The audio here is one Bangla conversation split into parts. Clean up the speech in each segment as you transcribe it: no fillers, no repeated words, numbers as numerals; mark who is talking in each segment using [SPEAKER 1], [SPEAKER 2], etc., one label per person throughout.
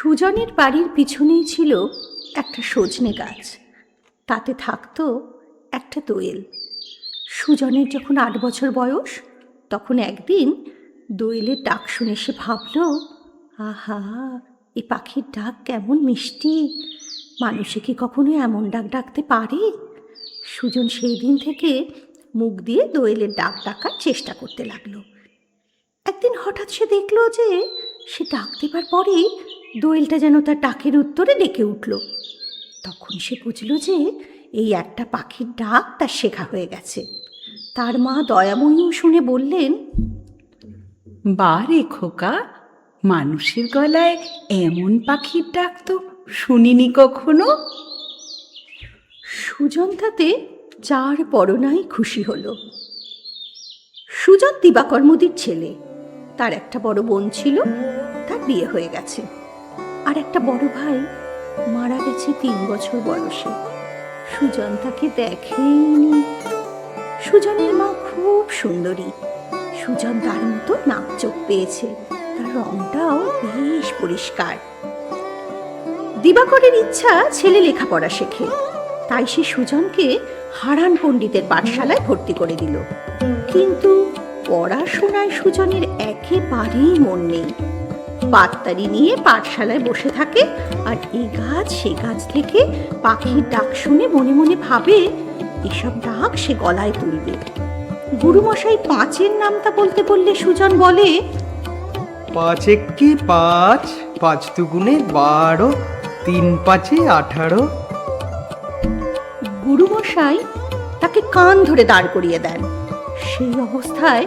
[SPEAKER 1] সুজনের বাড়ির পিছনেই ছিল একটা সজনে গাছ। তাতে থাকতো একটা দোয়েল। সুজনের যখন ৮ বছর বয়স, তখন একদিন দোয়েলের ডাক শুনে সে ভাবল, আহা, এই পাখির ডাক কেমন মিষ্টি! মানুষে কি কখনো এমন ডাক ডাকতে পারে? সুজন সেই দিন থেকে মুখ দিয়ে দোয়েলের ডাক ডাকার চেষ্টা করতে লাগলো। একদিন হঠাৎ সে দেখল যে সে ডাক দেবার পরেই দোয়েলটা যেন তার ডাকের উত্তরে ডেকে উঠল। তখন সে বুঝল যে এই একটা পাখির ডাক তার শেখা হয়ে গেছে। তার মা দয়াময়ী শুনে বললেন,
[SPEAKER 2] বারে খোকা, মানুষের গলায় এমন পাখির ডাক তো শুনিনি কখনো।
[SPEAKER 1] সুজন তাতে যার পরনাই খুশি হল। সুজন দিবাকর মুদির ছেলে। তার একটা বড় বোন ছিল, তার বিয়ে হয়ে গেছে। আর একটা বড় ভাই মারা গেছে ৩ বছর বয়সে। সুজন তাকে দেখেইনি। সুজনের মা খুব সুন্দরী। সুজন তার মতো নাক চোখ পেয়েছে, তার রংটাও বেশ পরিষ্কার। দিবাকরের ইচ্ছা ছেলে লেখাপড়া শেখে, তাই সে সুজনকে হারান পণ্ডিতের পাঠশালায় ভর্তি করে দিল। কিন্তু পড়াশোনায় সুজনের একেবারেই মন নেই। পাত্তারি নিয়ে পাঠশালায় বসে থাকে আর এই গাছ সে গাছ থেকে পাখির ডাক শুনে মনে মনে ভাবে এসব ডাক সে গলায় তুলবে। গুরুমশাই ৫-এর নামটা বলতে বললে সুজন বলে,
[SPEAKER 3] ৫ একে ৫, ৫ দুগুণে ১২, ৩ ৫-এ ১৮।
[SPEAKER 1] গুরুমশাই তাকে কান ধরে দাঁড় করিয়ে দেন। সেই অবস্থায়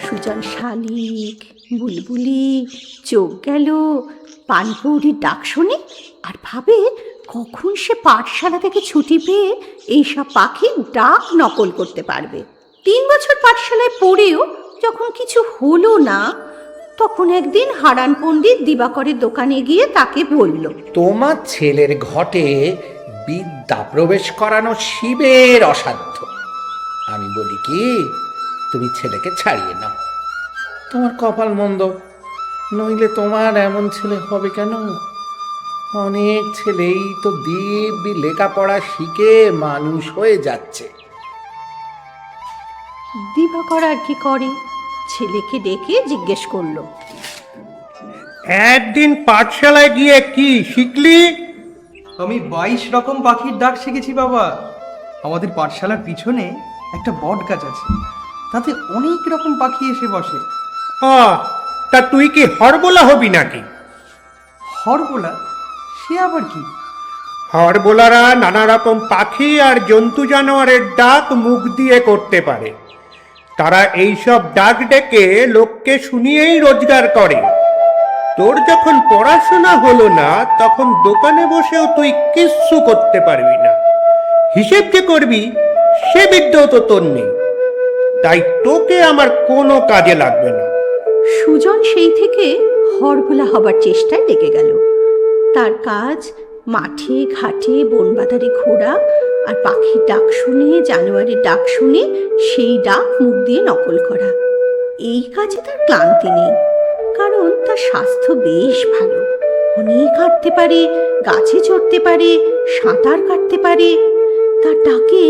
[SPEAKER 1] সুজন শালিক, বুলবুলি, চোখ গেল, পানকৌড়ির ডাক শোনে আর ভাবে কখন সে পাঠশালা থেকে ছুটি পেয়ে এইসব পাখির ডাক নকল করতে পারবে। ৩ বছর পাঠশালায় পড়েও যখন কিছু হলো না, তখন একদিন হারান পণ্ডিত দিবাকরের দোকানে গিয়ে তাকে বলল,
[SPEAKER 4] তোমার ছেলের ঘটে বিদ্যা প্রবেশ করানো শিবের অসাধ্য। আমি বলি কি, তুমি ছেলেকে ছাড়িয়ে নাও। তোমার কপাল মন্দ, নইলে তোমার এমন ছেলে হবে কেন? অনেক ছেলেই তো দিব্যি লেখাপড়া শিখে মানুষ হয়ে যাচ্ছে।
[SPEAKER 1] দিবাকর আর কি করে, ছেলেকে ডেকে জিজ্ঞেস করলো,
[SPEAKER 5] একদিন পাঠশালায় গিয়ে কি শিখলি?
[SPEAKER 3] আমি ২২ রকম পাখির ডাক শিখেছি বাবা। আমাদের পাঠশালার পিছনে একটা বট গাছ আছে, তাতে অনেক রকম পাখি এসে বসে।
[SPEAKER 5] তা তুই কি হরবোলা হবি নাকি?
[SPEAKER 3] হরবোলা? সে আবার কি?
[SPEAKER 5] হরবোলারা নানা রকম পাখি আর জন্তু জানোয়ারের ডাক মুখ দিয়ে করতে পারে। তারা এইসব ডাক ডেকে লোককে শুনিয়েই রোজগার করে। তোর যখন পড়াশোনা হলো না, তখন দোকানে বসেও তুই কিচ্ছু করতে পারবি না। হিসেব যে করবি সে বিদ্যাও তো তোর নেই, তাই তোকে আমার কোনো কাজে লাগবে না।
[SPEAKER 1] সুজন সেই থেকে হরবোলা হবার চেষ্টায় লেগে গেল। তার কাজ মাঠে ঘাটে বনবাদারে ঘোরা আর পাখির ডাক শুনে, জানোয়ারের ডাক শুনে সেই ডাক মুখ দিয়ে নকল করা। এই কাজে তার ক্লান্তি নেই, কারণ তার স্বাস্থ্য বেশ ভালো। অনেক হাঁটতে পারে, গাছে চড়তে পারে, সাঁতার কাটতে পারে। তার ডাকে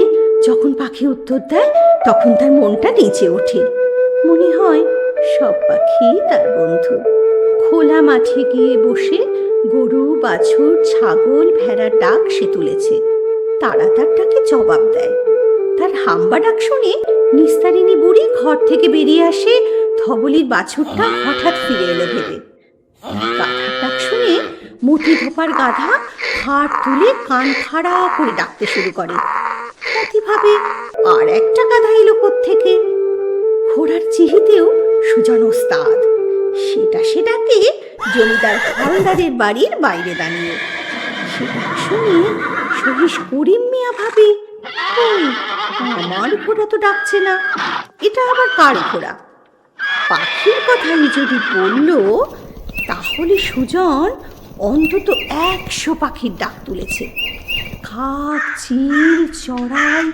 [SPEAKER 1] যখন পাখি উত্তর দেয়, তখন তার মনটা নেচে ওঠে। মনে হয় সব পাখি তার বন্ধু। খোলা মাঠে গিয়ে বসে গরু, বাছুর, ছাগল, ভেড়ার ডাক সে তুলেছে। তারা তার ডাকে জবাব দেয়। তার হাম্বা ডাক শুনে নিস্তারিণী বুড়ি ঘর থেকে বেরিয়ে আসে ধবলির বাছুরটা হঠাৎ ফিরে এলো ভেবে। গাধার ডাক শুনে মতি ধোপার গাধা হাড় তুলে কান খাড়া করে ডাকতে শুরু করে। মতি ভাবে আর একটা গাধা এলো কোত্থেকে। ঘোড়ার চিহিতেও সুজন ওস্তাদ। সে ডাকে জমিদার হালদারের বাড়ির বাইরে দাঁড়িয়ে। সে ডাক শুনে সহিস করিম মিয়া ভাবে, আমার ঘোড়া তো ডাকছে না, এটা আবার কার ঘোড়া? পাখির কথাই যদি বলল, তাহলে সুজন অন্তত ১০০ পাখির ডাক তুলেছে। কাক, চিল, চড়াই,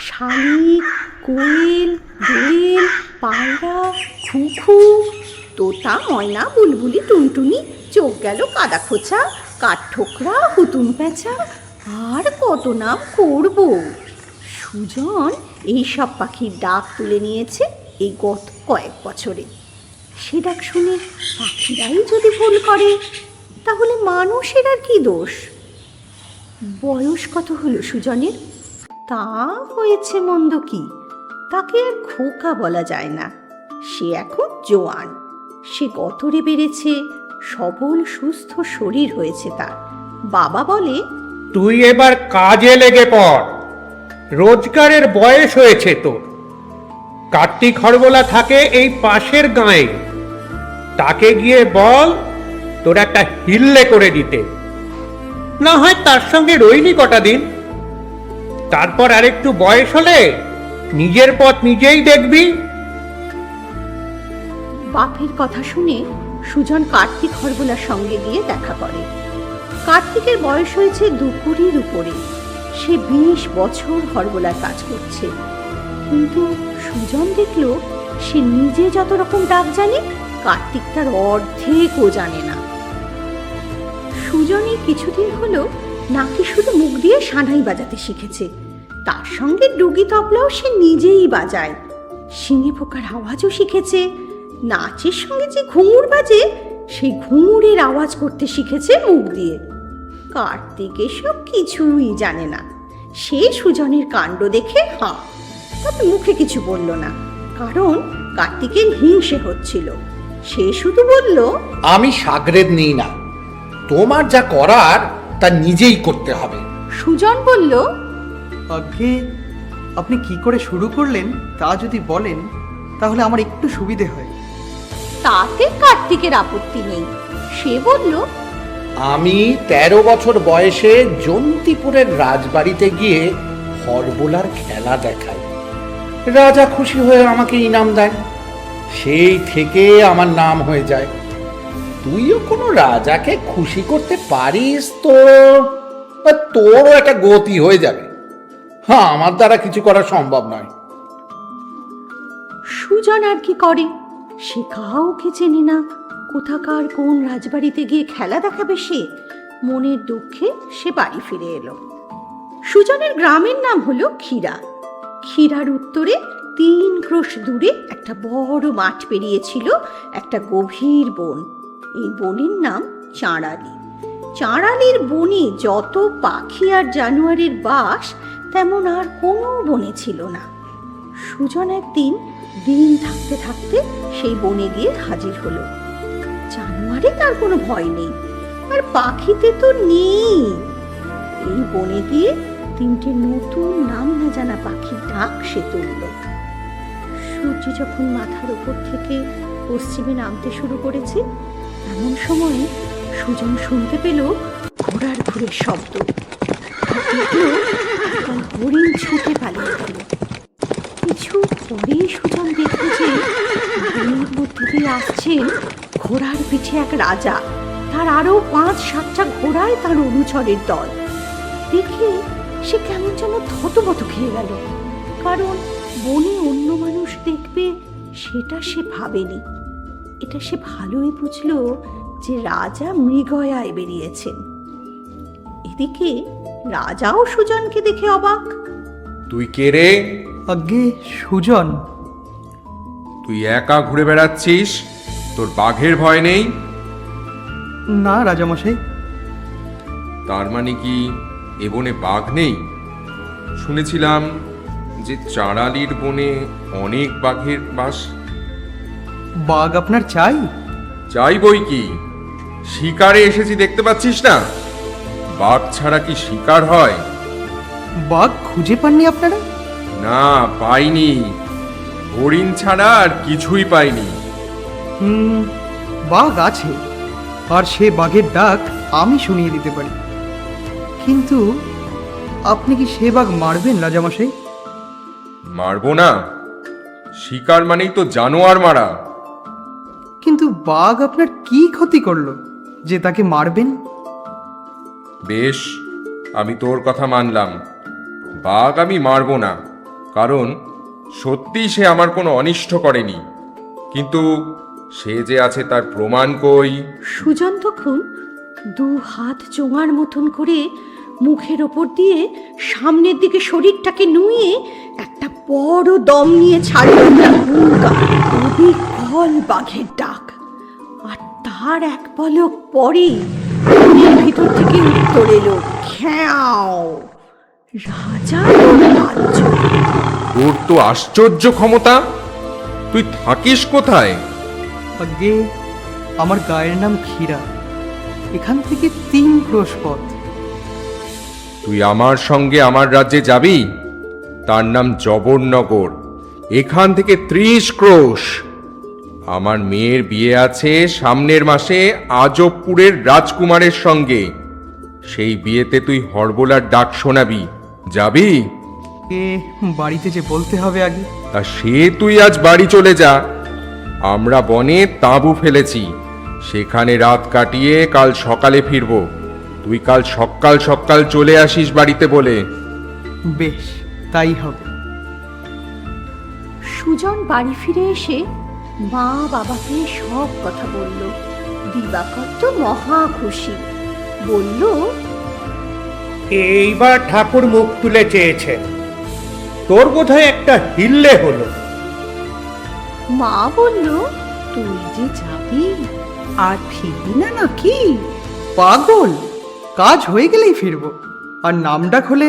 [SPEAKER 1] শালিক, কোয়েল, দোয়েল, পায়রা, খুখু, তোতা, ময়না, বুলবুলি, টুনটুনি, চোখ গেল কাদা খোঁচা, কাঠঠোকরা, হুতুম প্যাঁচা, আর কত নাম করব। সুজন এই সব পাখির ডাক তুলে নিয়েছে এই গত কয়েক বছরে। সে ডাক শুনে পাখিরাই যদি ভুল করে, তাহলে মানুষের আর কি দোষ? বয়স কত হলো সুজনের? তা হয়েছে মন্দ কি, তাকে আর খোকা বলা যায় না। সে এখন জোয়ান, সে গতরে বেড়েছে, সবল সুস্থ শরীর হয়েছে তার। বাবা বলে,
[SPEAKER 5] তুই এবার কাজে লেগে পড়, রোজগারের বয়স হয়েছে তোর। কার্তিক হরবোলা থাকে এই পাশের গাঁয়ে, তাকে গিয়ে বল তোর একটা হিল্লে করে দিতে। না হয় তার সঙ্গে রইলি কটা দিন, তারপর আরেকটু বয়স হলে নিজের পথ নিজেই দেখবি।
[SPEAKER 1] বাপের কথা শুনে সুজন কার্তিক হরবোলার সঙ্গে গিয়ে দেখা করে। কার্তিকের বয়স হয়েছে 2 উপরে, সে 20 বছর হরবোলার কাজ করছে। কিন্তু সুজন দেখল সে নিজে যত রকম ডাক জানে, কার্তিক তার অর্ধেকও জানে না। সুজনই কিছুদিন হলো নাকি শুধু মুখ দিয়ে সানাই বাজাতে শিখেছে, তার সঙ্গে ডুগি তবলাও সে নিজেই বাজায়। শিঙে পোকার আওয়াজও শিখেছে, নাচের সঙ্গে যে ঘুঙুর বাজে সেই ঘুঙুরের আওয়াজ করতে শিখেছে মুখ দিয়ে। কার্তিক এসব কিছুই জানে না। সে সুজনের কাণ্ড দেখে তবে মুখে কিছু বলল না, কারণ কার্তিকের হিংসে হচ্ছিল। সে শুধু বলল,
[SPEAKER 4] আমি সাগরেদ নিই না, তোমার যা করার তা নিজেই করতে হবে।
[SPEAKER 1] সুজন বলল,
[SPEAKER 3] আগে আপনি কি করে শুরু করলেন তা যদি বলেন তাহলে আমার একটু সুবিধে হয়।
[SPEAKER 1] তাতে কার্তিকের আপত্তি নেই। সে বলল,
[SPEAKER 4] আমি 13 বছর বয়সে জন্তিপুরের রাজবাড়িতে গিয়ে হরবোলার খেলা দেখাই। রাজা খুশি হয়ে আমাকে ইনাম দেন, সেই থেকে আমার নাম হয়ে যায়। তুইও কোনো রাজাকে খুশি করতে পারিস তো তোরও একটা গতি হয়ে যাবে। আমার দ্বারা কিছু করা সম্ভব নয়।
[SPEAKER 1] সুজন আর কি করে? সে কাউকে চেনে না, কোথাকার কোন রাজবাড়িতে গিয়ে খেলা দেখাবে সে? মনের দুঃখে সে বাড়ি ফিরে এলো। সুজনের গ্রামের নাম হলো ক্ষীরা। ক্ষীরার উত্তরে 3 ক্রোশ দূরে একটা বড় মাঠ পেরিয়েছিল একটা গভীর বন। এই বনের নাম চাঁড়ালি। চাঁড়ালির বনে যত পাখি আর জানোয়ারের বাস, তেমন আর কোনো বনে ছিল না। সুজন একদিন দিন থাকতে থাকতে সেই বনে গিয়ে হাজির হলো। জানোয়ারে তার কোনো ভয় নেই, আর পাখিতে তো নেই। এই বনে গিয়ে 3টে নতুন নাম না জানা পাখির ডাক সে তুলল। সূর্য যখন মাথার উপর থেকে পশ্চিমে নামতে শুরু করেছে, এমন সময়ে সুজন শুনতে পেল ঘোড়ার ঘুরের শব্দ। হরিণ ছুটে পালিয়ে গেল। কিছু পরে সুজন দেখল যে বনের মধ্যে দিয়ে আসছেন ঘোড়ার পিঠে এক রাজা, তার আরো 5-7টা ঘোড়ায় তার অনুচরের দল। দেখে সে কেমন যেন থতমত খেয়ে গেল, কারণ বনে অন্য মানুষ দেখবে সেটা সে ভাবেনি। এটা সে ভালোই বুঝল যে রাজা মৃগয়ায় বেরিয়েছেন। এদিকে রাজাও সুজনকে দেখে অবাক।
[SPEAKER 6] তুই কে রে?
[SPEAKER 3] আগে সুজন।
[SPEAKER 6] তুই একা ঘুরে বেড়াচ্ছিস? তোর বাঘের ভয় নেই?
[SPEAKER 3] না রাজামশাই।
[SPEAKER 6] তার মানে কি এ বনে বাঘ নেই? শুনেছিলাম যে চাঁড়ালির বনে অনেক বাঘের বাস।
[SPEAKER 3] বাঘ আপনার চাই?
[SPEAKER 6] চাই বই কি, শিকারে এসেছি দেখতে পাচ্ছিস না? বাঘ ছাড়া কি শিকার হয়?
[SPEAKER 3] বাঘ খুঁজে পাননি আপনারা?
[SPEAKER 6] না, পাইনি। হরিণ ছাড়া আর কিছুই পাইনি।
[SPEAKER 3] বাঘ আছে, আর সে বাঘের ডাক আমি শুনিয়ে দিতে পারি। কিন্তু আপনি কি সে বাঘ মারবেন রাজামশাই?
[SPEAKER 6] মারবো না? শিকার মানেই তো জানোয়ার মারা।
[SPEAKER 3] কিন্তু বাঘ আপনার কি ক্ষতি করলো যে তাকে মারবেন?
[SPEAKER 6] বেশ, আমি তোর কথা মানলাম। বাঘ আমি মারবো না, কারণ সত্যিই সে আমার কোনো অনিষ্ট করেনি। কিন্তু সে যে আছে তার প্রমাণ কই?
[SPEAKER 1] সুজন তখন দু হাত চোঙার মতন করে মুখের ওপর দিয়ে সামনের দিকে শরীরটাকে নুয়ে একটা বড় দম নিয়ে ছাড়ল একটা হুঙ্কার, অবিকল বাঘের ডাক। আর তার এক পলক পরেই মনের ভিতর থেকে উত্তর এলো, খ্যাও। রাজার রাজ্য।
[SPEAKER 6] তোর তো আশ্চর্য ক্ষমতা! তুই থাকিস কোথায়?
[SPEAKER 3] আগে আমার গায়ের নাম ক্ষীরা, এখান থেকে 3 ক্রোশ পথ।
[SPEAKER 6] তুই আমার সঙ্গে আমার রাজ্যে যাবি? তার নাম জবরনগর, এখান থেকে 30 ক্রোশ। আমার মেয়ের বিয়ে আছে সামনের মাসে আজবপুরের রাজকুমারের সঙ্গে। সেই বিয়েতে তুই হরবোলার ডাক শোনাবি, যাবি?
[SPEAKER 3] বাড়িতে যে বলতে হবে আগে।
[SPEAKER 6] তা সে তুই আজ বাড়ি চলে যা। আমরা বনে তাঁবু ফেলেছি, সেখানে রাত কাটিয়ে কাল সকালে ফিরব। তুই কাল সকাল সকাল চলে আসিস বাড়িতে বলে।
[SPEAKER 3] বেশ, তাই হবে।
[SPEAKER 1] সুজন বাড়ি ফিরে এসে মা বাবাকে সব কথা বলল। দিবাকর তো মহা খুশি, বলল,
[SPEAKER 5] এইবার ঠাকুর মুখ তুলে চেয়েছেন, তোর বোধহয় একটা হিল্লে হলো।
[SPEAKER 1] মা বলল, তুই যে যাবি
[SPEAKER 2] আর ফিরবি না নাকি?
[SPEAKER 3] পাগল, কাজ হয়ে গেলেই ফিরবো। আর নাম ডাক হলে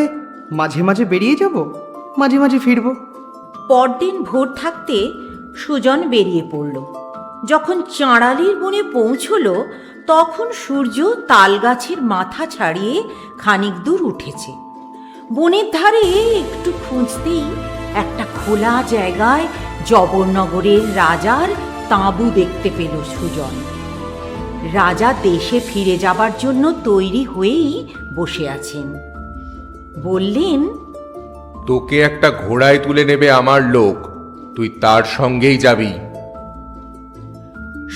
[SPEAKER 3] মাঝে মাঝে বেরিয়ে যাব, মাঝে মাঝে ফিরবো।
[SPEAKER 7] পরদিন ভোর থাকতে সুজন বেরিয়ে পড়ল। যখন চাঁড়ালির বনে পৌঁছল তখন সূর্য তালগাছের মাথা ছাড়িয়ে খানিক দূর উঠেছে। বনের ধারে একটু খুঁজতেই একটা খোলা জায়গায় জবরনগরের রাজার তাঁবু দেখতে পেল সুজন। রাজা দেশে ফিরে যাবার জন্য তৈরি হয়েই বসে আছেন। বললেন,
[SPEAKER 6] তোকে একটা ঘোড়ায় তুলে নেবে আমার লোক, তুই তার সঙ্গেই যাবি।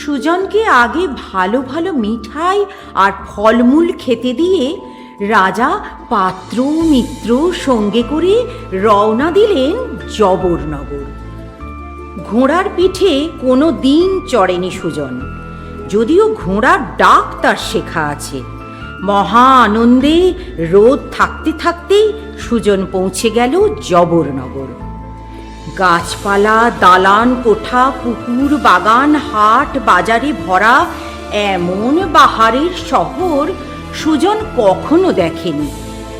[SPEAKER 7] সুজনকে আগে ভালো ভালো মিঠাই আর ফলমূল খেতে দিয়ে রাজা পাত্র মিত্র সঙ্গে করে রওনা দিলেন জবরনগর। ঘোড়ার পিঠে কোনো দিন চড়েনি সুজন, যদিও ঘোড়ার ডাক তার শেখা আছে। মহা আনন্দে রোদ থাকতে থাকতেই সুজন পৌঁছে গেল জবরনগর। গাছপালা, দালান কোঠা, পুকুর, বাগান, হাট বাজারে ভরা এমন বাহারের শহর সুজন কখনো দেখেনি।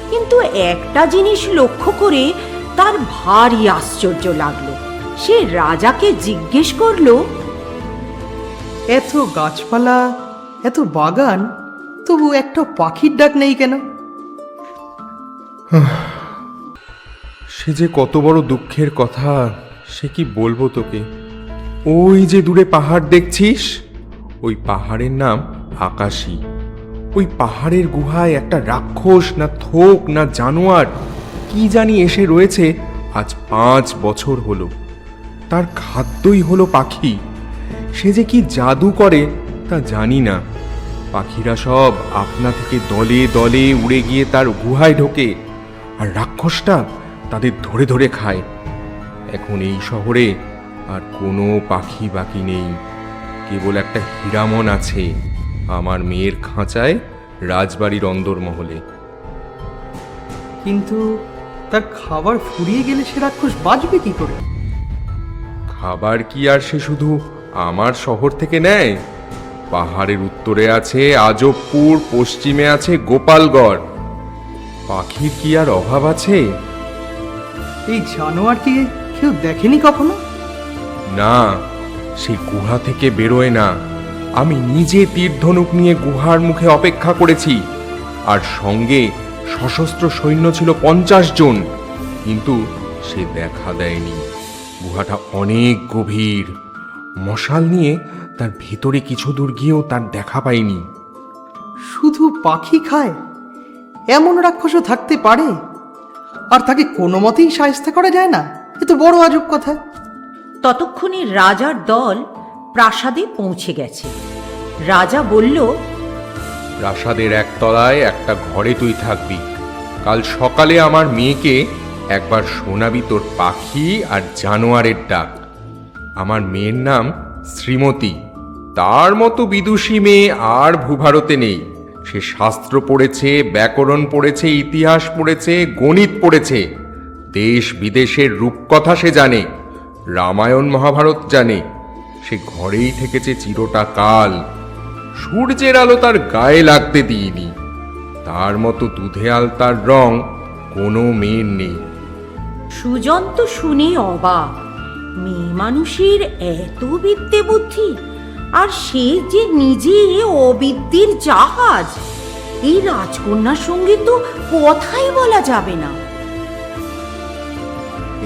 [SPEAKER 7] কিন্তু একটা জিনিস লক্ষ্য করে তার ভারী আশ্চর্য লাগলো। সে রাজাকে জিজ্ঞেস করলো,
[SPEAKER 3] এত গাছপালা, এত বাগান, তবু একটা পাখির ডাক নেই কেন?
[SPEAKER 6] সে যে কত বড় দুঃখের কথা, সে কি বলবো তোকে। ওই যে দূরে পাহাড় দেখছিস, ওই পাহাড়ের নাম আকাশী। ওই পাহাড়ের গুহায় একটা রাক্ষস না থোক না জানোয়ার কি জানি এসে রয়েছে আজ 5 বছর হলো। তার খাদ্যই হলো পাখি। সে যে কি জাদু করে তা জানি না। পাখিরা সব আপনা থেকে দলে দলে উড়ে গিয়ে তার গুহায় ঢোকে, আর রাক্ষসটা তাদের ধরে ধরে খায়। এখন এই শহরে আর কোনো পাখি বাকি নেই, কেবল একটা হীরামন আছে আমার মেয়ের খাঁচায় রাজবাড়ির অন্দরমহলে।
[SPEAKER 3] কিন্তু তার খাবার ফুরিয়ে গেলে সে রাক্ষস বাঁচবে কি করে?
[SPEAKER 6] খাবার কি আর সে শুধু আমার শহর থেকে নেয়? পাহাড়ের উত্তরে আছে আজবপুর, পশ্চিমে আছে গোপালগড়। পাখির কি আর অভাব আছে?
[SPEAKER 3] এই জানোয়ারকে কেউ দেখেনি কখনো?
[SPEAKER 6] না, সে গুহা থেকে বেরোয় না। আমি নিজে তীরধনুক নিয়ে গুহার মুখে অপেক্ষা করেছি, আর সঙ্গে সশস্ত্র সৈন্য ছিল 50 জন, কিন্তু সে দেখা দেয়নি। গুহাটা অনেক গভীর। মশাল নিয়ে তার ভিতরে কিছু দূর গিয়েও তার দেখা পাইনি।
[SPEAKER 3] শুধু পাখি খায়, এমন রাক্ষসও থাকতে পারে? আর তাকে কোনো মতেই সাহায্য করা যায় না? এ তো বড় আজব কথা।
[SPEAKER 7] ততক্ষণে রাজার দল প্রাসাদে পৌঁছে গেছে। রাজা বলল,
[SPEAKER 6] প্রাসাদের একতলায় একটা ঘরে তুই থাকবি। কাল সকালে আমার মেয়েকে একবার শোনাবি তোর পাখি আর জানোয়ারের ডাক। আমার মেয়ের নাম শ্রীমতী। তার মতো বিদুষী মেয়ে আর ভূভারতে নেই। সে শাস্ত্র পড়েছে, ব্যাকরণ পড়েছে, ইতিহাস পড়েছে, গণিত পড়েছে, দেশ বিদেশের রূপকথা সে জানে, রামায়ণ মহাভারত জানে। সে ঘরেই থেকেছে চিরটা কাল, সূর্যের আলো তার গায়ে লাগতে দিইনি। তার মতো দুধে আলতার রং কোনো মেয়ের নেই।
[SPEAKER 7] সুজন তো শুনে অবাক, মেয়ে মানুষের এত বিদ্যে বুদ্ধি, আর সে যে নিজে অবিদ্যের জাহাজ। এই রাজকন্যার সঙ্গে তো কথাই বলা যাবে না।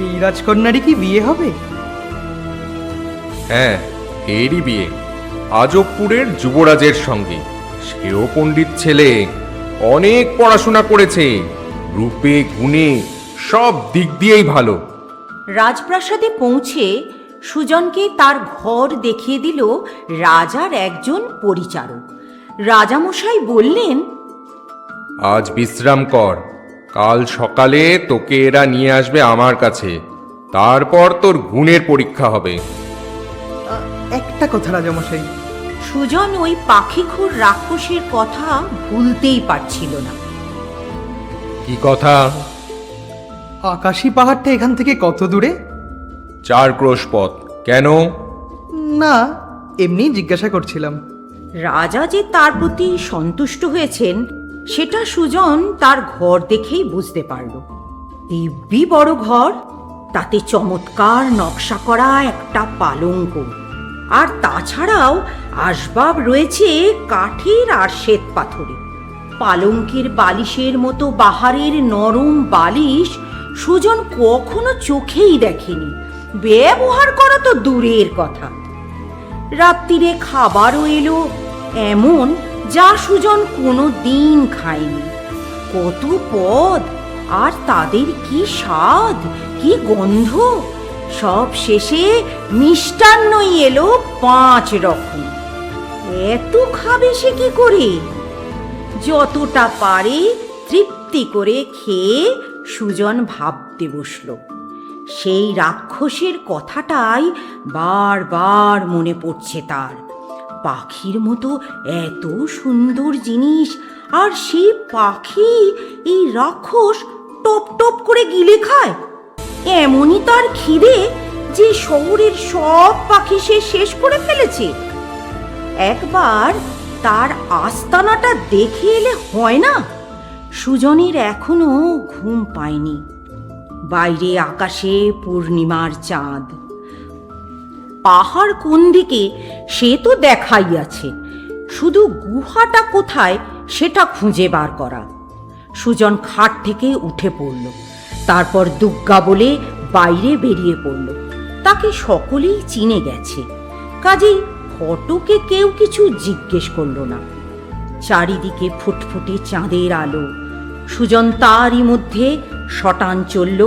[SPEAKER 3] এই রাজকন্যারই কি বিয়ে হবে?
[SPEAKER 6] হ্যাঁ, এরই বিয়ে আজবপুরের যুবরাজের সঙ্গে। সেও পণ্ডিত ছেলে, অনেক পড়াশোনা করেছে, রূপে গুণে সব দিক দিয়েই ভালো।
[SPEAKER 7] রাজপ্রাসাদে পৌঁছে সুজনকে তার ঘর দেখিয়ে দিল রাজার একজন পরিচারক। রাজামশাই বললেন,
[SPEAKER 6] আজ বিশ্রাম কর, কাল সকালে তোকে এরা নিয়ে আসবে আমার কাছে, তারপর তোর গুণের পরীক্ষা হবে।
[SPEAKER 3] একটা কথা রাজামশাই,
[SPEAKER 7] সুজন ওই পাখিখোর রাক্ষসের কথা ভুলতেই পারছিল না।
[SPEAKER 6] কি কথা?
[SPEAKER 3] আকাশী পাহাড়টা এখান থেকে কত দূরে?
[SPEAKER 6] 4 ক্রোশ পথ। কেন?
[SPEAKER 3] না, এমনি জিজ্ঞাসা করছিলাম।
[SPEAKER 7] রাজা যে তার প্রতি সন্তুষ্ট হয়েছেন সেটা সুজন তার ঘর দেখেই বুঝতে পারল। দিব্যি বড় ঘর, তাতে চমৎকার নকশা করা একটা পালঙ্ক, আর তাছাড়াও আসবাব রয়েছে কাঠের আর শ্বেত পাথরে। পালঙ্কের বালিশের মতো বাহারের নরম বালিশ সুজন কখনো চোখেই দেখেনি, ব্যবহার করা তো দূরের কথা। রাত্রিরে খাবারও এলো এমন, যা সুজন কোনো দিন খায়নি। কত পদ, আর তাদের কি স্বাদ, কি গন্ধ! সব শেষে মিষ্টান্নই এলো 5 রকম। এত খাবে সে কি করে? যতটা পারে তৃপ্তি করে খেয়ে সুজন ভাবতে বসল। সেই রাক্ষসের কথাটাই বারবার মনে পড়ছে তার। পাখির মতো এত সুন্দর জিনিস, আর সেই পাখি এই রাক্ষস টপ টপ করে গিলে খায়। এমনই তার খিদে যে শহরের সব পাখি সে শেষ করে ফেলেছে। একবার তার আস্তানাটা দেখে এলে হয় না? সুজনের এখনো ঘুম পায়নি। বাইরে আকাশে পূর্ণিমার চাঁদ। পাহাড় কোন দিকে সে তো দেখাই আছে, শুধু গুহাটা কোথায় সেটা খুঁজে বার করা। সুজন খাট থেকে উঠে পড়ল, তারপর দুগ্গা বলে বাইরে বেরিয়ে পড়ল। তাকে সকলেই চিনে গেছে, কাজেই ফটকে কেউ কিছু জিজ্ঞেস করল না। চারিদিকে ফুটফুটে চাঁদের আলো। সুজন তারই মধ্যে শটান চলল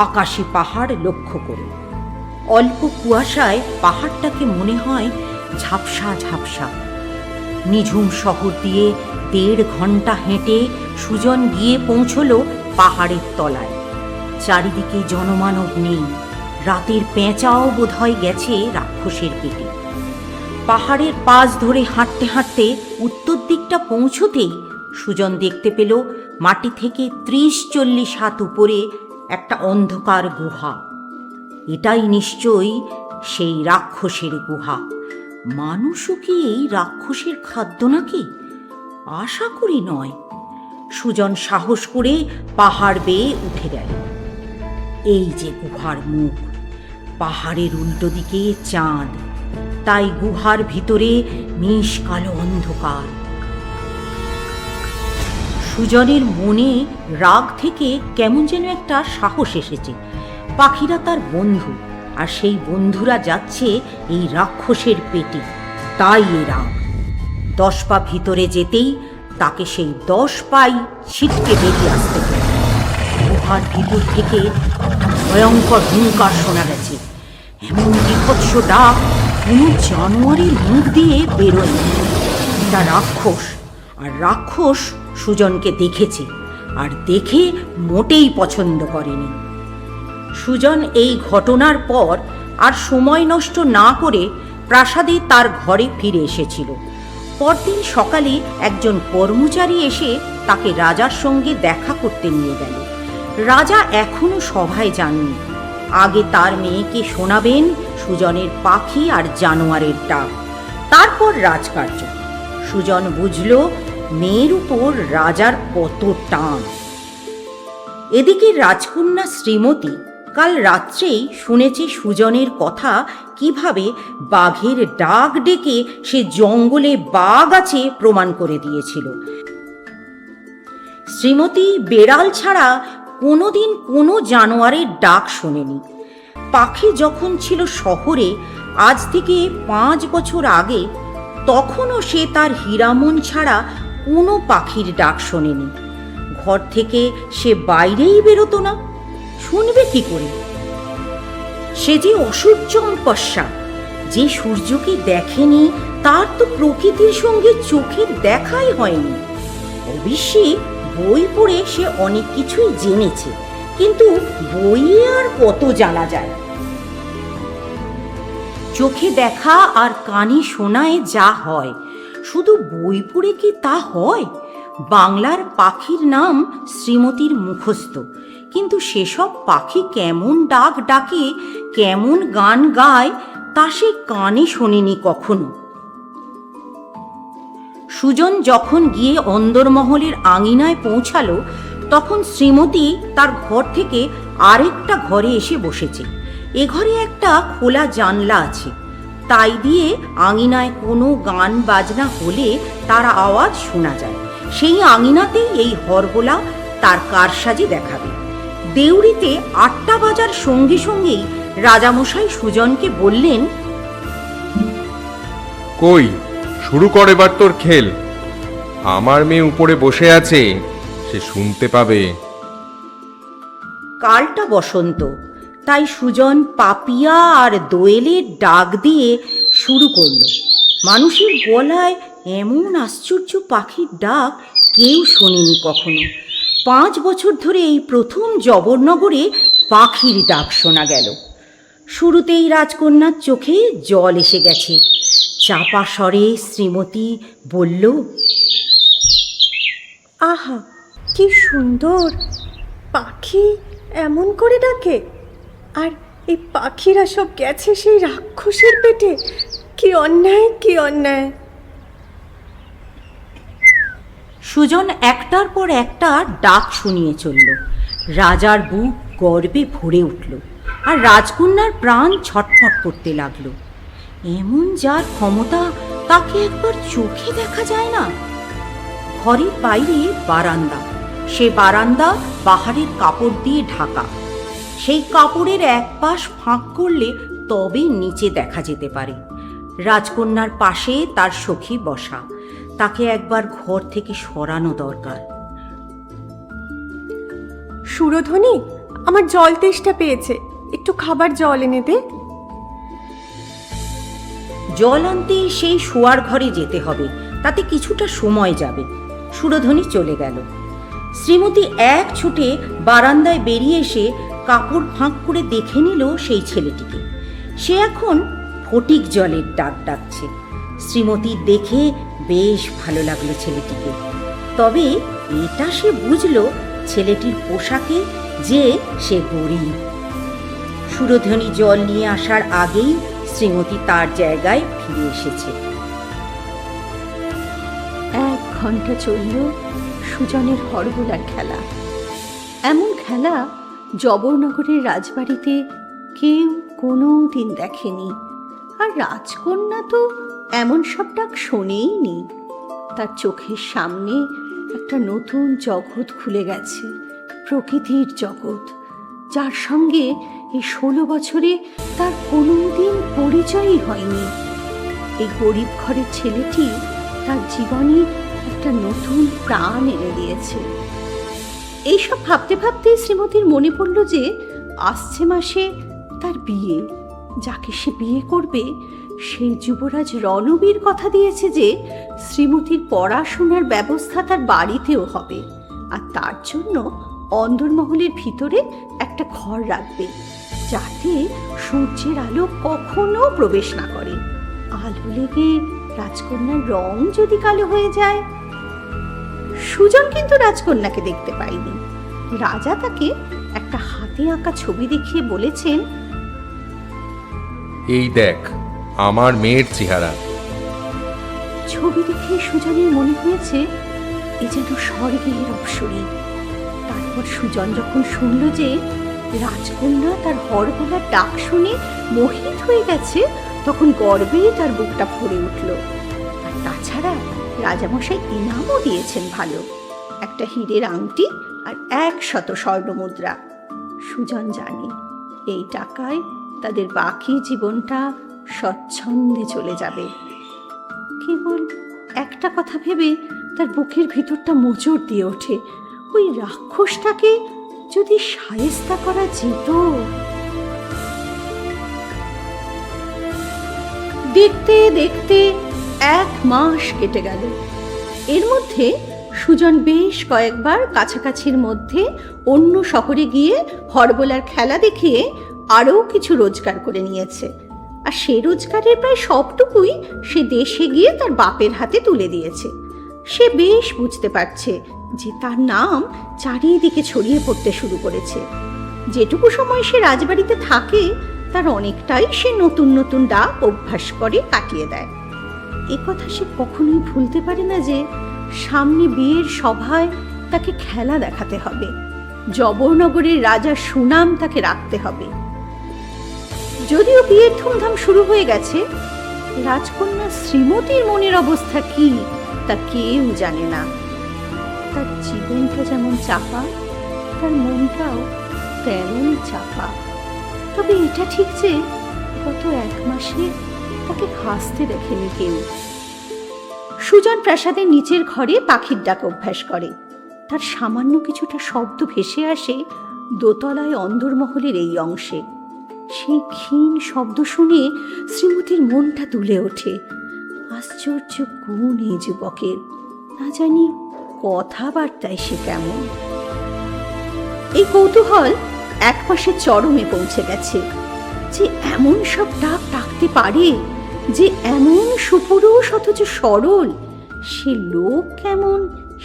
[SPEAKER 7] আকাশী পাহাড় লক্ষ্য করে। অল্প কুয়াশায় পাহাড়টাকে মনে হয় ঝাপসা ঝাপসা। নিঝুম শহর দিয়ে 1.5 ঘন্টা হেঁটে সুজন গিয়ে পৌঁছল পাহাড়ের তলায়। চারিদিকে জনমানব নেই, রাতের পেঁচাও বোধহয় গেছে রাক্ষসের পেটে। পাহাড়ের পাশ ধরে হাঁটতে হাঁটতে উত্তর দিকটা পৌঁছতেই সুজন দেখতে পেল মাটি থেকে 30-40 হাত উপরে একটা অন্ধকার গুহা। এটাই নিশ্চয়ই সেই রাক্ষসের গুহা। মানুষও কি এই রাক্ষসের খাদ্য নাকি? আশা করি নয়। সুজন সাহস করে পাহাড় বেয়ে উঠে গেল। এই যে গুহার মুখ, পাহাড়ের উল্টো দিকে চাঁদ, তাই গুহার ভিতরে মিশ কালো অন্ধকার। সুজনের মনে রাগ থেকে কেমন যেন একটা সাহস এসেছে। পাখিরা তার বন্ধু, আর সেই বন্ধুরা যাচ্ছে এই রাক্ষসের পেটে, তাই এ রাগ। 10 পা ভিতরে যেতেই তাকে সেই 10 পাই ছিটকে বেরিয়ে আসতে হবে। গুহার ভিতর থেকে একটা ভয়ঙ্কর হুঙ্কার শোনা গেছে। এমন বিভৎস ডাক কোনো জানোয়ারের মুখ দিয়ে বেরোয়। এটা রাক্ষস, আর রাক্ষস সুজনকে দেখেছে, আর দেখে মোটেই পছন্দ করেনি। সুজন এই ঘটনার পর আর সময় নষ্ট না করে প্রাসাদে তার ঘরে ফিরে এসেছিল। পরদিন সকালে একজন কর্মচারী এসে তাকে রাজার সঙ্গে দেখা করতে নিয়ে গেল। রাজা এখনো সভায় যাননি। আগে তার মেয়েকে শোনাবেন সুজনের পাখি আর জানোয়ারের ডাক, তারপর রাজকার্য। সুজন বুঝল মেয়ের উপর রাজার কত টান। এদিকে রাজকন্যা শ্রীমতী কাল রাত্রেই শুনেছে সুজনের কথা, কিভাবে বাঘের ডাক ডেকে সে জঙ্গলে বাঘ আছে প্রমাণ করে দিয়েছিল। শ্রীমতী বেড়াল ছাড়া কোনোদিন কোনো জানোয়ারের ডাক শোনেনি। পাখি যখন ছিল শহরে আজ থেকে 5 বছর আগে, তখনও সে তার হীরামন ছাড়া কোনো পাখির ডাক শোনেনি। ঘর থেকে সে বাইরেই বেরোতো না, শুনবে কি করে? সে যে অসূর্যম পশ্চা, যে সূর্যকে দেখেনি তার তো প্রকৃতির সঙ্গে চোখের দেখাই হয়নি। অবশ্যই বই পড়ে সে অনেক কিছুই জেনেছে, কিন্তু বইয়ে আর কত জানা যায়? চোখে দেখা আর কানে শোনায় যা হয়, শুধু বই পড়ে কি তা হয়? বাংলার পাখির নাম শ্রীমতীর মুখস্থ, কিন্তু সেসব পাখি কেমন ডাক ডাকে, কেমন গান গায়, তা সে কানে শোনেনি কখনো। সুজন যখন গিয়ে অন্দরমহলের আঙিনায় পৌঁছালো, তখন শ্রীমতী তার ঘর থেকে আরেকটা ঘরে এসে বসেছে। এ ঘরে একটা খোলা জানলা আছে, তাই দিয়ে আঙিনায় কোনো গান বাজনা হলে তার আওয়াজ শোনা যায়। সেই আঙিনাতেই এই হরবোলা তার কারসাজি দেখাবে। দেউড়িতে 8টা বাজার সঙ্গে সঙ্গেই রাজামশাই সুজনকে বললেন,
[SPEAKER 6] কই শুরু কর এবার তোর খেল। আমার মেয়ে উপরে বসে আছে, সে শুনতে পাবে।
[SPEAKER 7] কালটা বসন্ত, তাই সুজন পাপিয়া আর দোয়েলের ডাক দিয়ে শুরু করল। মানুষের গলায় এমন আশ্চর্য পাখির ডাক কেউ শোনেনি কখনো। 5 বছর ধরে এই প্রথম জবরনগরে পাখির ডাক শোনা গেল। শুরুতেই রাজকন্যার চোখে জল এসে গেছে। চাপা স্বরে শ্রীমতী বলল,
[SPEAKER 1] আহা, কি সুন্দর! পাখি এমন করে ডাকে, আর এই পাখিরা সব গেছে সেই রাক্ষসের পেটে। কি অন্যায়, কি অন্যায়!
[SPEAKER 7] সুজন একটার পর একটা ডাক শুনিয়ে চলল। রাজার বুক গর্বে ভরে উঠল, আর রাজকন্যার প্রাণ ছটফট করতে লাগলো। এমন যার ক্ষমতা, তাকে একবার চোখে দেখা যায় না। ঘরের বাইরে বারান্দা, সে বারান্দা বাহারের কাপড় দিয়ে ঢাকা। সেই কাপড়ের এক পাশ ফাঁক করলে তবে নিচে দেখা যেতে পারে। রাজকন্যার পাশে তার সখী বসা, তাকে একবার ঘর থেকে সরানো দরকার।
[SPEAKER 1] সুরধ্বনি, আমার জল তেষ্টা পেয়েছে, একটু খাবার জল এনে দে।
[SPEAKER 7] জল আনতে সেই শোয়ার ঘরে যেতে হবে, তাতে কিছুটা সময় যাবে। সুরধ্বনি চলে গেল। শ্রীমতী এক ছুটে বারান্দায় বেরিয়ে এসে কাপড় ফাঁক করে দেখে নিল সেই ছেলেটিকে। সে এখন ফটিক জলের ডাক ডাকছে। শ্রীমতীর দেখে বেশ ভালো লাগলো ছেলেটিকে। তবে এটা সে বুঝল ছেলেটির পোশাকে যে সে গরিব। সুরধ্বনি জল নিয়ে আসার আগেই শ্রীমতী তার জায়গায় ফিরে এসেছে।
[SPEAKER 1] 1 ঘন্টা চলল সুজনের হরবোলার খেলা। এমন খেলা জবরনগরের রাজবাড়িতে কেউ কোনো দিন দেখেনি, আর রাজকন্যা তো এমন সব ডাক শোনেইনি। তার চোখের সামনে একটা নতুন জগৎ খুলে গেছে, প্রকৃতির জগৎ, যার সঙ্গে এই 16 বছরে তার কোনোদিন পরিচয়ই হয়নি। এই গরিব ঘরের ছেলেটি তার জীবনে একটা নতুন প্রাণ এনে দিয়েছে। এইসব ভাবতে ভাবতে শ্রীমতীর মনে পড়ল যে আসছে মাসে তার বিয়ে। যাকে সে বিয়ে করবে সেই যুবরাজ রণবীর কথা দিয়েছে যে শ্রীমতীর পড়াশোনার ব্যবস্থা তার বাড়িতেও হবে, আর তার জন্য অন্দরমহলের ভিতরে একটা ঘর রাখবে, যাতে সূর্যের আলো কখনো প্রবেশ না করে। আলো লেগে রাজকন্যার রং যদি কালো হয়ে যায়? সুজন কিন্তু রাজকন্যাকে দেখতে পায়নি। রাজা তাকে একটা হাতে আঁকা ছবি দেখিয়ে বলেছেন,
[SPEAKER 6] এই দেখ আমার মেয়ের চেহারা।
[SPEAKER 1] ছবি দেখে সুজনের মনে হয়েছে এ যেন স্বর্গের অপ্সরী। তারপর সুজন যখন শুনল যে রাজকন্যা তার হরগোলার ডাক শুনে মোহিত হয়ে গেছে, তখন গর্বে তার বুকটা ভরে উঠল। আর তাছাড়া রাজামশাই ইনামও দিয়েছেন ভালো, একটা হীরের আংটি আর 100 স্বর্ণমুদ্রা। সুজন জানে এই টাকায় তাদের বাকি জীবনটা স্বচ্ছন্দে চলে যাবে। কেবল একটা কথা ভেবে তার বুকের ভিতরটা মোচড় দিয়ে ওঠে, ওই রাক্ষসটাকে যদি শায়েস্তা করা যেত। দেখতে দেখতে 1 মাস কেটে গেল। এর মধ্যে সুজন বেশ কয়েকবার কাছাকাছির মধ্যে অন্য শহরে গিয়ে হরবোলার খেলা দেখিয়ে আরও কিছু রোজগার করে নিয়েছে। আর সে রোজগারের প্রায় সবটুকুই সে দেশে গিয়ে তার বাপের হাতে তুলে দিয়েছে। সে বেশ বুঝতে পারছে যে তার নাম চারিদিকে ছড়িয়ে পড়তে শুরু করেছে। যেটুকু সময় সে রাজবাড়িতে থাকে তার অনেকটাই সে নতুন নতুন ডাক অভ্যাস করে কাটিয়ে দেয়। এ কথা সে কখনোই ভুলতে পারে না যে সামনে বিয়ের সভায় তাকে খেলা দেখাতে হবে, জবরনগরের রাজার সুনাম তাকে রাখতে হবে। যদিও বিয়ের ধুমধাম শুরু হয়ে গেছে, রাজকন্যা শ্রীমতীর মনের অবস্থা কি তা কেউ জানে না। তার জীবনটা যেমন চাপা, তার মনটাও তেমনই চাপা। তবে এটা ঠিক যে গত 1 মাসে তাকে হাসতে দেখেনি কেউ। সুজন প্রাসাদের নিচের ঘরে পাখির ডাক অভ্যাস করে। তার সামান্য কিছুটা শব্দ ভেসে আসে দোতলায় অন্দরমহলের এই অংশে। সেই ক্ষীণ শব্দ শুনে শ্রীমতীর মনটা দুলে ওঠে। আশ্চর্য গুণ এই যুবকের, না জানি কথাবার্তায় সে কেমন। এই কৌতূহল 1 মাসের চরমে পৌঁছে গেছে। যে এমন সব ডাক ডাকতে পারে, যে এমন সুপুরুষ অথচ সরল, সে লোক কেমন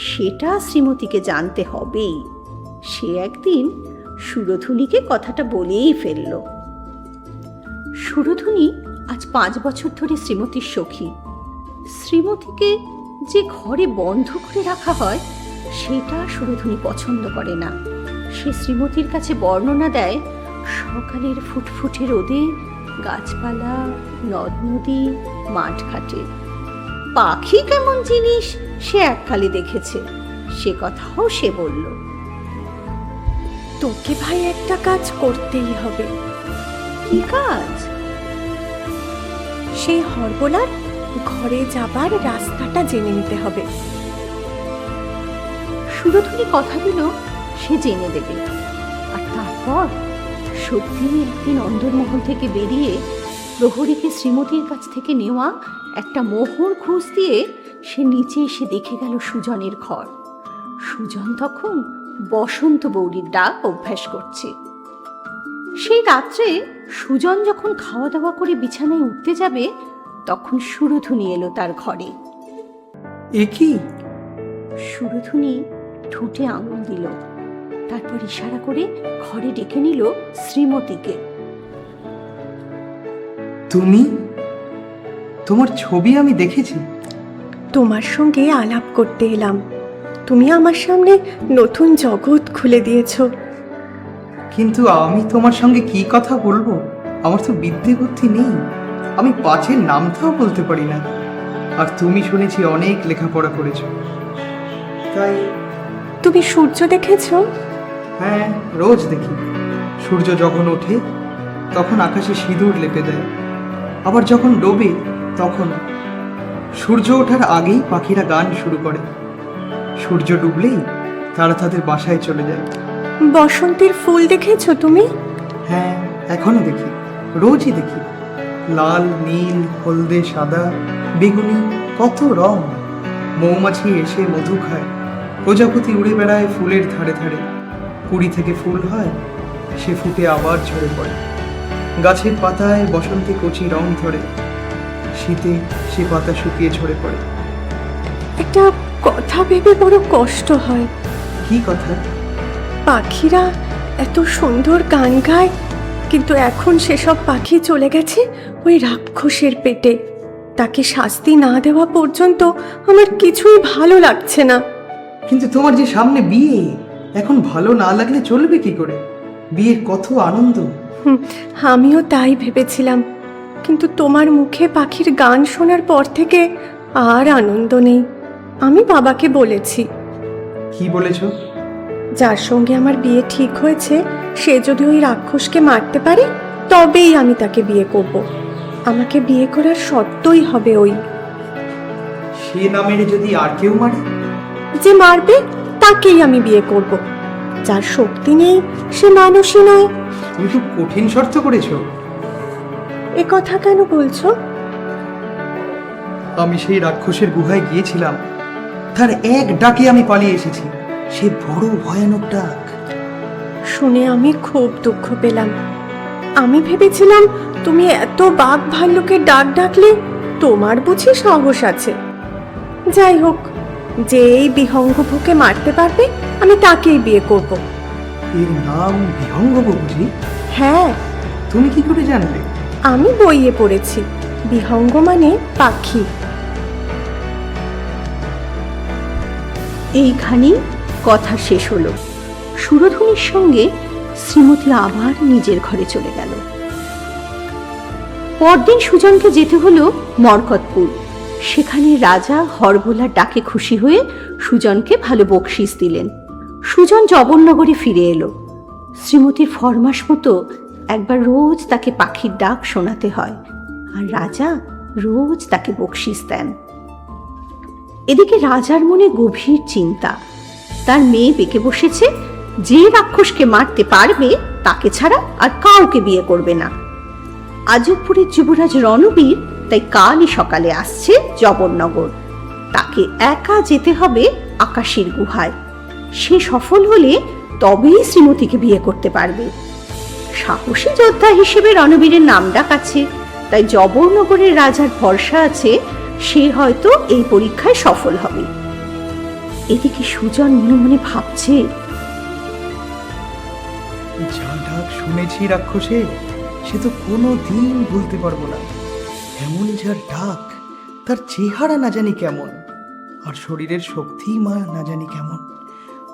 [SPEAKER 1] সেটা শ্রীমতীকে জানতে হবেই। সে একদিন সুরধুনীকে কথাটা বলেই ফেলল। সুরধুনী আজ 5 বছর ধরে শ্রীমতীর সখী। শ্রীমতীকে যে ঘরে বন্ধ করে রাখা হয় সেটা সুরধুনী পছন্দ করে না। সে শ্রীমতীর কাছে বর্ণনা দেয় সকালের ফুটফুটে রোদে, গাছপালা, নদ নদী, মাঠ ঘাটে। পাখি কেমন জিনিস সে এককালে দেখেছে, সে কথাও সে বলল।
[SPEAKER 8] তোকে ভাই একটা কাজ করতেই হবে।
[SPEAKER 1] কি কাজ?
[SPEAKER 8] সেই হরবোলার ঘরে যাবার রাস্তাটা জেনে নিতে হবে।
[SPEAKER 1] সুরধুনী কথা দিল সে জেনে দেবে। আর তারপর সত্যি একদিন অন্দরমহল থেকে বেরিয়ে প্রহরীকে শ্রীমতীর কাছ থেকে নেওয়া একটা মোহর ঘুষ দিয়ে সে নিচে এসে দেখে গেল সুজনের ঘর। সুজন তখন বসন্ত বৌরির ডাক অভ্যাস করছে। সেই রাত্রে সুজন যখন খাওয়া দাওয়া করে বিছানায় উঠতে যাবে, তখন সুরধুনী এলো তার ঘরে।
[SPEAKER 3] এ কি?
[SPEAKER 1] সুরধুনী ঠোঁটে আঙুল দিল, তারপর ইশারা করে ঘরে ডেকে নিল শ্রীমতীকে।
[SPEAKER 3] তুমি? তোমার ছবি আমি দেখেছি।
[SPEAKER 8] তোমার সঙ্গে আলাপ করতে এলাম। তুমি আমার সামনে নতুন জগৎ খুলে দিয়েছো।
[SPEAKER 3] কিন্তু আমি তোমার সঙ্গে কি কথা বলবো? আমার তো বিদ্যে বুদ্ধি নেই, আমি 5-এর নামটাও বলতে পারি না। আর তুমি শুনেছি অনেক লেখাপড়া করেছো, তাই।
[SPEAKER 8] তুমি সূর্য দেখেছো?
[SPEAKER 3] হ্যাঁ, রোজ দেখি। সূর্য যখন ওঠে তখন আকাশে সিঁদুর লেপে দেয়, আবার যখন ডোবে তখন। সূর্য ওঠার আগেই পাখিরা গান শুরু করে, সূর্য ডুবলেই তারা তাদের বাসায় চলে যায়।
[SPEAKER 8] বসন্তের ফুল দেখেছো তুমি?
[SPEAKER 3] হ্যাঁ, এখনো দেখি, রোজই দেখি। লাল, নীল, হলদে, সাদা, বেগুনি, কত রং। মৌমাছি এসে মধু খায়, প্রজাপতি উড়ে বেড়ায় ফুলের ধারে ধারে। কুড়ি থেকে ফুল হয়, সে ফুটে আবার ঝরে পড়ে। গাছের পাতায় বসন্তে কচি রং ধরে, শীতে সে পাতা শুকিয়ে ঝরে পড়ে।
[SPEAKER 8] একটা কথা ভেবে বড় কষ্ট হয়।
[SPEAKER 3] কি কথা?
[SPEAKER 8] পাখিরা এত সুন্দর গান গায়, কিন্তু এখন সেসব পাখি চলে গেছে ওই রাক্ষসের পেটে। তাকে শাস্তি না দেওয়া পর্যন্ত আমার কিছুই ভালো লাগছে না।
[SPEAKER 3] কিন্তু তোমার যে সামনে বিয়ে, এখন ভালো না লাগলে চলবে কি করে? বিয়ের কত আনন্দ।
[SPEAKER 8] আমিও তাই ভেবেছিলাম, কিন্তু তোমার মুখে পাখির গান শোনার পর থেকে আর আনন্দ নেই। আমি বাবাকে বলেছি,
[SPEAKER 3] কি বলেছো?
[SPEAKER 8] যার সঙ্গে আমার বিয়ে ঠিক হয়েছে সে যদি ওই রাক্ষসকে মারতে পারে তবেই আমি তাকে বিয়ে করব। আমাকে বিয়ে করার শর্তই হবে ওই।
[SPEAKER 3] সে না মেরে যদি আর কেউ মারে?
[SPEAKER 8] যে মারবে তাকেই আমি বিয়ে করব। যার শক্তি নেই সে মানুষই নয়।
[SPEAKER 3] তুমি খুব কঠিন শর্ত করেছো।
[SPEAKER 8] এ কথা কেন বলছো?
[SPEAKER 3] আমি সেই রাক্ষসের গুহায় গিয়েছিলাম, তার এক ডাকে আমি পালিয়ে এসেছি। সে বড় ভয়ানক ডাক।
[SPEAKER 8] শুনে আমি খুব দুঃখ পেলাম। আমি ভেবেছিলাম তুমি এত বাঘ ভাল্লুকের ডাক ডাকলে তোমার বুঝি সাহস আছে। যাই হোক, যে এই বিহঙ্গভূকে মারতে পারবে আমি তাকেই বিয়ে করব।
[SPEAKER 3] এর নাম বিহঙ্গভ বুঝি?
[SPEAKER 8] হ্যাঁ,
[SPEAKER 3] তুমি কি করে জানলে?
[SPEAKER 8] আমি বইয়ে পড়েছি, বিহঙ্গ মানে পাখি।
[SPEAKER 1] এইখানেই কথা শেষ হলো। সুরধুনির সঙ্গে শ্রীমতী আবার নিজের ঘরে চলে গেল। পরদিন সুজনকে যেতে হলো মরকতপুর। সেখানে রাজা হরভোলার ডাকে খুশি হয়ে সুজনকে ভালো বকশিস দিলেন। সুজন জবরনগরে ফিরে এলো। শ্রীমতীর ফরমাস মতো একবার রোজ তাকে পাখির ডাক শোনাতে হয়, আর রাজা রোজ তাকে বকশিস দেন। এদিকে রাজার মনে গভীর চিন্তা। তার মেয়ে বেঁকে বসেছে, যে রাক্ষসকে মারতে পারবে তাকে ছাড়া আর কাউকে বিয়ে করবে না। আজবপুরের যুবরাজ রণবীর তাই কালই সকালে আসছে জবরনগর। তাকে একা যেতে হবে আকাশীর গুহায়। সে সফল হলে তবেই শ্রীমতীকে বিয়ে করতে পারবে। সাহসী যোদ্ধা হিসেবে রণবীরের নাম ডাক আছে, তাই জবরনগরের রাজার ভরসা আছে সে হয়তো এই পরীক্ষায় সফল হবে। এদিকে সুজন মনে মনে ভাবছে,
[SPEAKER 3] যা ডাক শুনেছি রাক্ষসে, সে তো কোনো দিন ভুলতে পারবো না। এমন যার ডাক, তার চেহারা না জানি কেমন, আর শরীরের শক্তি মা না জানি কেমন।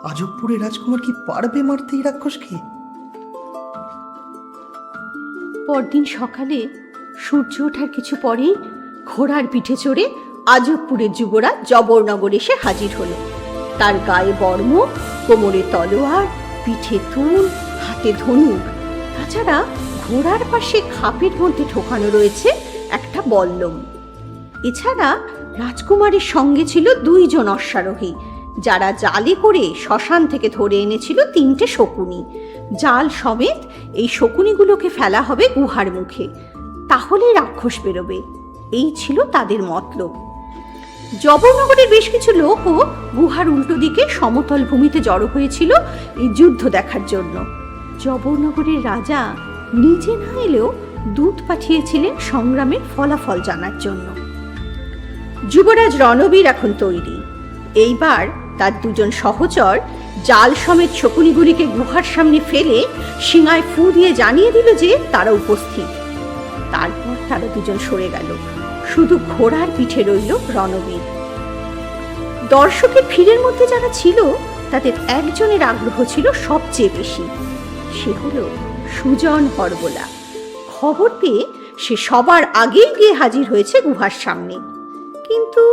[SPEAKER 3] আজবপুরের রাজকুমার কি পারবে মারতে এই রাক্ষসকে?
[SPEAKER 1] পরদিন সকালে সূর্য ওঠার কিছু পরেই ঘোড়ার পিঠে চড়ে আজবপুরের যুবরাজ জবরনগর এসে হাজির হলো। তার গায়ে বর্ম, কোমরে তলোয়ার, পিঠে তুল, হাতে ধনুক। তাছাড়া ঘোড়ার পাশে খাপের মধ্যে ঠোকানো রয়েছে একটা বল্লম। এছাড়া রাজকুমারের সঙ্গে ছিল 2 জন অশ্বারোহী, যারা জালে করে শ্মশান থেকে ধরে এনেছিল 3টে শকুনি। জাল সমেত এই শকুনিগুলোকে ফেলা হবে গুহার মুখে, তাহলে রাক্ষস বেরোবে। এই ছিল তাদের মতলব। জবরনগরের বেশ কিছু লোকও গুহার উল্টো দিকে সমতল ভূমিতে জড়ো হয়েছিল এই যুদ্ধ দেখার জন্য। জবরনগরের রাজা নিজে না এলেও দূত পাঠিয়েছিলেন সংগ্রামের ফলাফল জানার জন্য। যুবরাজ রণবীর এখন তৈরি। এইবার তার 2 জন সহচর জাল সমেত শকুনিগুলিকে গুহার সামনে ফেলে শিঙায় ফু দিয়ে জানিয়ে দিল যে তারা উপস্থিত। তারপর তারা 2 জন সরে গেল। শুধু ঘোড়ার পিঠে রইল রণবীর। দর্শকের ভিড়ের মধ্যে যারা ছিল তাদের একজনের আগ্রহ ছিল সবচেয়ে বেশি। সে হলো সুজন হরবোলা। খবর পেয়ে সে সবার আগেই গিয়ে হাজির হয়েছে গুহার সামনে। কিন্তু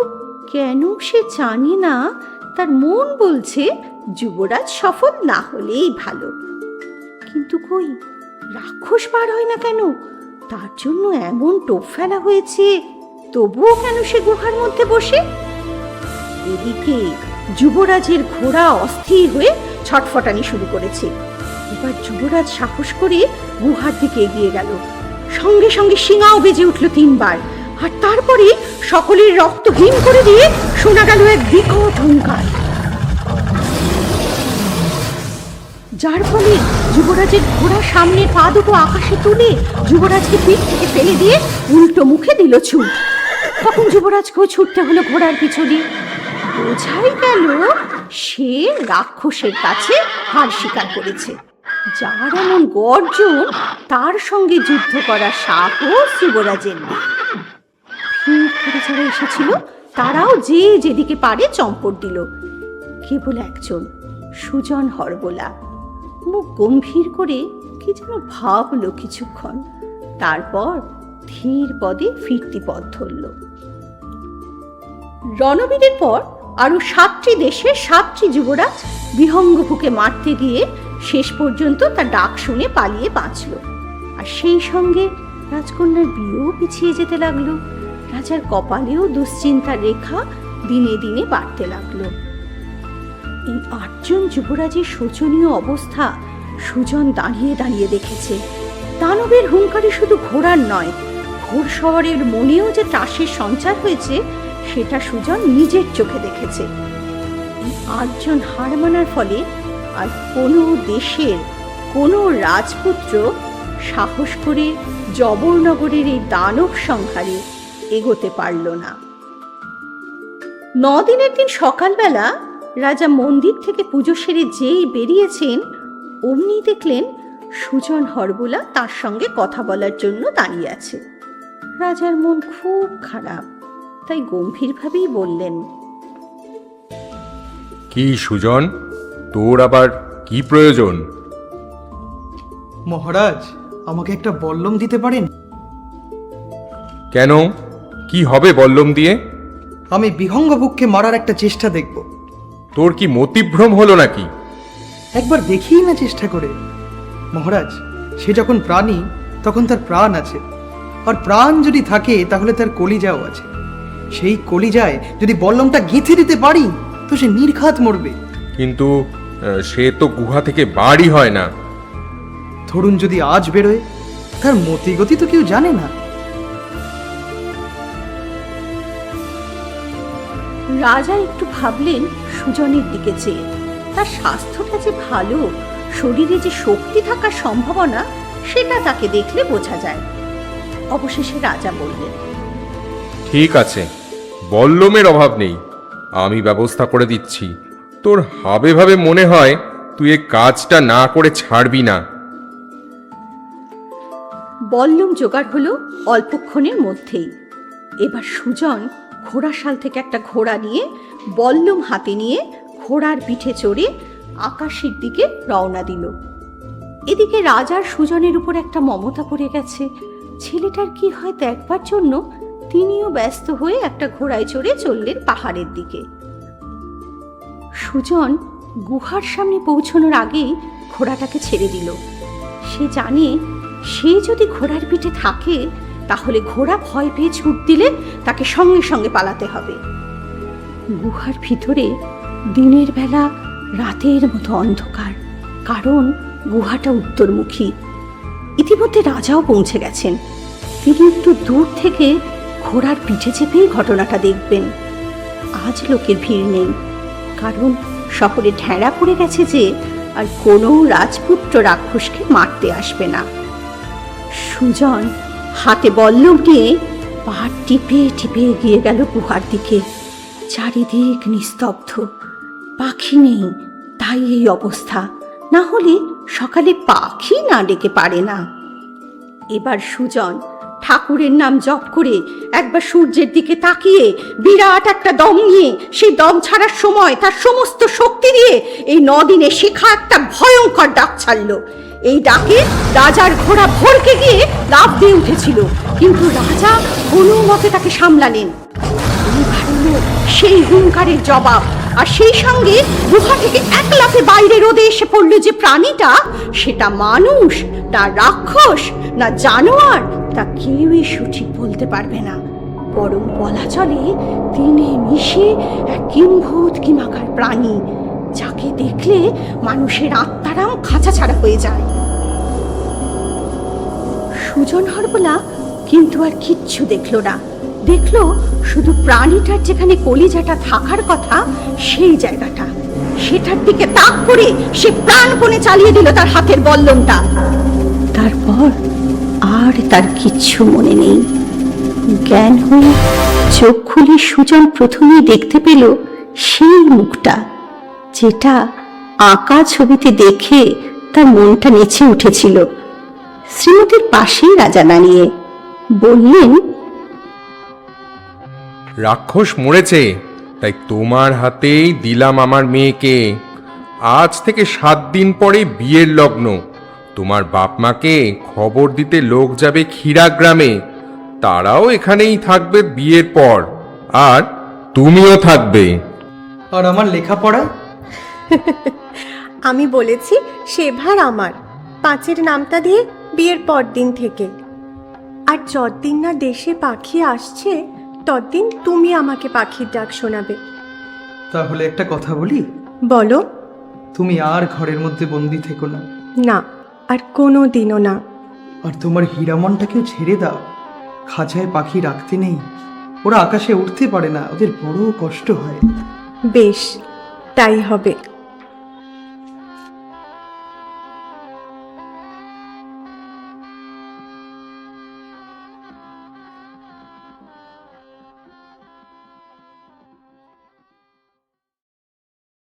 [SPEAKER 1] কেন সে জানে না, তার মন বলছে যুবরাজ সফল না হলেই ভালো। কিন্তু কই রাক্ষস বার হয় না কেন? তার জন্য এমন টোপ ফেলা হয়েছে, তবুও কেন সে গুহার মধ্যে বসে? এদিকে যুবরাজের ঘোড়া অস্থির হয়ে ছটফটানি শুরু করেছে। এবার যুবরাজ সাহস করে গুহার দিকে এগিয়ে গেল। সঙ্গে সঙ্গে শিঙাও বেজে উঠল 3 বার, আর তারপরে সকলের রক্ত হিম করে দিয়ে শোনা গেল এক বিকট হুঙ্কার, যার ফলে যুবরাজের ঘোড়া সামনে পা দুটো আকাশে তুলে যুবরাজকে পিঠ থেকে ফেলে দিয়ে উল্টো মুখে দিল ছুট। তখন যুবরাজকেও ছুটতে হলো ঘোড়ার পিছনে। বোঝাই গেল সে রাক্ষসের কাছে হার স্বীকার করেছে। যার এমন গর্জন, তার সঙ্গে যুদ্ধ করার সাহস যুবরাজের নেই। ভিড় করে যারা এসেছিল তারাও যে যেদিকে পারে চম্পট দিল। কেবল একজন, সুজন হরবোলা, মুখ গম্ভীর করে কি যেন ভাবলো কিছুক্ষণ, তারপর ধীর পদে ফিরতি পথ ধরল। রণবীরের পর আরো 7টি দেশে 7টি যুবরাজ বিহঙ্গভূকে মারতে গিয়ে শেষ পর্যন্ত তার ডাক শুনে পালিয়ে বাঁচল। আর সেই সঙ্গে রাজকন্যার বিয়েও পিছিয়ে যেতে লাগলো। রাজার কপালেও দুশ্চিন্তার রেখা দিনে দিনে বাড়তে লাগলো। এই 8 জন যুবরাজের শোচনীয় অবস্থা সুজন দাঁড়িয়ে দাঁড়িয়ে দেখেছে। দানবের হুঙ্কারে শুধু ঘোড়ার নয়, ঘোড়সওয়ারের মনেও যে ত্রাসের সঞ্চার হয়েছে সেটা সুজন নিজের চোখে দেখেছে। এই 8 জন হার মানার ফলে আর কোনো দেশের কোনো রাজপুত্র সাহস করে জবরনগরের এই দানব সংহারে এগোতে পারল না। 9 দিনের দিন সকালবেলা রাজা মন্দির থেকে পুজো সেরে যেই বেরিয়েছেন, অমনি দেখলেন সুজন হরবোলা তার সঙ্গে কথা বলার জন্য দাঁড়িয়ে আছে। রাজার মন খুব খারাপ, তাই গম্ভীরভাবেই বললেন,
[SPEAKER 6] কি সুজন, তোর আবার কি প্রয়োজন?
[SPEAKER 3] মহারাজ, আমাকে একটা বল্লম দিতে পারেন?
[SPEAKER 6] কেন, কি হবে বল্লম দিয়ে?
[SPEAKER 3] আমি বিহঙ্গভূককে মারার একটা চেষ্টা দেখব।
[SPEAKER 6] তোর কি মতিভ্রম হলো নাকি?
[SPEAKER 3] একবার দেখিই না চেষ্টা করে। মহারাজ, সে যখন প্রাণী তখন তার প্রাণ আছে, আর প্রাণ যদি থাকে তাহলে তার কলিজাও আছে। সেই কলিজায় যদি বল্লমটা গেঁথে দিতে পারি তো সে নির্ঘাত মরবে।
[SPEAKER 6] কিন্তু সে তো গুহা থেকে বাড়ি হয় না।
[SPEAKER 3] ধরুন যদি আজ বেরোয়, তার মতিগতি তো কেউ জানে না।
[SPEAKER 1] রাজা একটু ভাবলেন সুজনের দিকে চেয়ে। তার স্বাস্থ্যটা যে ভালো, শরীরে যে শক্তি থাকার সম্ভাবনা, সেটা তাকে দেখলে বোঝা যায়। অবশেষে রাজা বললেন,
[SPEAKER 6] ঠিক আছে, বল্লমের অভাব নেই, আমি ব্যবস্থা করে দিচ্ছি। তোর হাবে ভাবে মনে হয় তুই এই কাজটা না করে ছাড়বি না।
[SPEAKER 1] বল্লম জোগাড় হলো অল্পক্ষণের মধ্যেই। এবার সুজন ঘোড়াশাল থেকে একটা ঘোড়া নিয়ে বল্লম হাতে নিয়ে ঘোড়ার পিঠে চড়ে আকাশের দিকে রওনা দিল। এদিকে রাজার সুজনের উপর একটা মমতা পড়ে গেছে। ছেলেটার কি হয় দেখবার জন্য তিনিও ব্যস্ত হয়ে একটা ঘোড়ায় চড়ে চললেন পাহাড়ের দিকে। সুজন গুহার সামনে পৌঁছানোর আগেই ঘোড়াটাকে ছেড়ে দিল। সে জানে সে যদি ঘোড়ার পিঠে থাকে তাহলে ঘোড়া ভয় পেয়ে ছুট দিলে তাকে সঙ্গে সঙ্গে পালাতে হবে। গুহার ভিতরে দিনের বেলা রাতের মতো অন্ধকার, কারণ গুহাটা উত্তরমুখী। ইতিমধ্যে রাজাও পৌঁছে গেছেন। তিনি একটু দূর থেকে ঘোড়ার পিঠে চেপেই ঘটনাটা দেখবেন। আজ লোকের ভিড় নেই, কারণ শহরে ঢেঁড়া পড়ে গেছে যে আর কোনো রাজপুত্র রাক্ষসকে মারতে আসবে না। সুজন হাতে বল্লম নিয়ে পাহাড় টিপে টিপে এগিয়ে গেল গুহার দিকে। চারিদিক নিস্তব্ধ, পাখি নেই, তাই এই অবস্থা। না হলে সকালে পাখি না ডেকে পারে না। এবার সুজন ঠাকুরের নাম জপ করে একবার সূর্যের দিকে তাকিয়ে বিরাট একটা দম নিয়ে সেই দম ছাড়ার সময় তার সমস্ত শক্তি দিয়ে এই 9 দিনে শেখা একটা ভয়ঙ্কর ডাক ছাড়লো। এই ডাকে রাজার ঘোড়া ভরকে গিয়ে লাফ দিয়ে উঠেছিল, কিন্তু রাজা কোনো মতে তাকে সামলালেন। সেই হুঙ্কারের জবাব, আর সেই সঙ্গে গুহা থেকে এক লাফে বাইরে রোদে এসে পড়লো যে প্রাণীটা, সেটা মানুষ না রাক্ষস না জানোয়ার তা কেউই সঠিক বলতে পারবে না। বরং বলা চলে দিনে মিশে এক কিম্ভূত কিমাকার প্রাণী, যাকে দেখলে মানুষের আত্মারাম খাঁচা ছাড়া হয়ে যায়। সুজন হরবোলা কিন্তু আর কিচ্ছু দেখলো না। দেখলো শুধু প্রাণীটার যেখানে কলিজাটা থাকার কথা সেই জায়গাটা। সেটার দিকে তাক করে সে প্রাণপণে চালিয়ে দিল তার হাতের বল্লমটা। তারপর আর তার কিচ্ছু মনে নেই। জ্ঞান হয়ে চোখ খুলে সুজন প্রথমেই দেখতে পেল সেই মুখটা, যেটা আঁকা ছবিতে দেখে তার মনটা নেচে উঠেছিল। শ্রীমতীর পাশেই রাজা দাঁড়িয়ে বললেন,
[SPEAKER 6] রাক্ষস মরেছে, তাই তোমার হাতেই দিলাম আমার মেয়েকে। আজ থেকে 7 দিন পরে বিয়ের লগ্ন। তোমার বাপ মাকে খবর দিতে লোক যাবে ক্ষীরা গ্রামে, তারাও এখানেই থাকবে বিয়ের পর, আর তুমিও থাকবে।
[SPEAKER 3] আর আমার লেখাপড়া?
[SPEAKER 8] আমি বলেছি সে ভার আমার, 5-এর নামটা দিয়ে বিয়ের পর দিন থেকে। আর যতদিন না দেশে পাখি আসছে ততদিন তুমি আমাকে পাখির ডাক শোনাবে।
[SPEAKER 3] তাহলে একটা কথা বলি,
[SPEAKER 8] বলো।
[SPEAKER 3] তুমি আর ঘরের মধ্যে বন্দি থেকো না।
[SPEAKER 8] না, আর কোনো দিনও না।
[SPEAKER 3] আর তোমার হীরামনটাকেও ছেড়ে দাও। খাঁচায় পাখি রাখতে নেই, ওরা আকাশে উঠতে পারে না, ওদের বড় কষ্ট হয়।
[SPEAKER 8] বেশ, তাই হবে।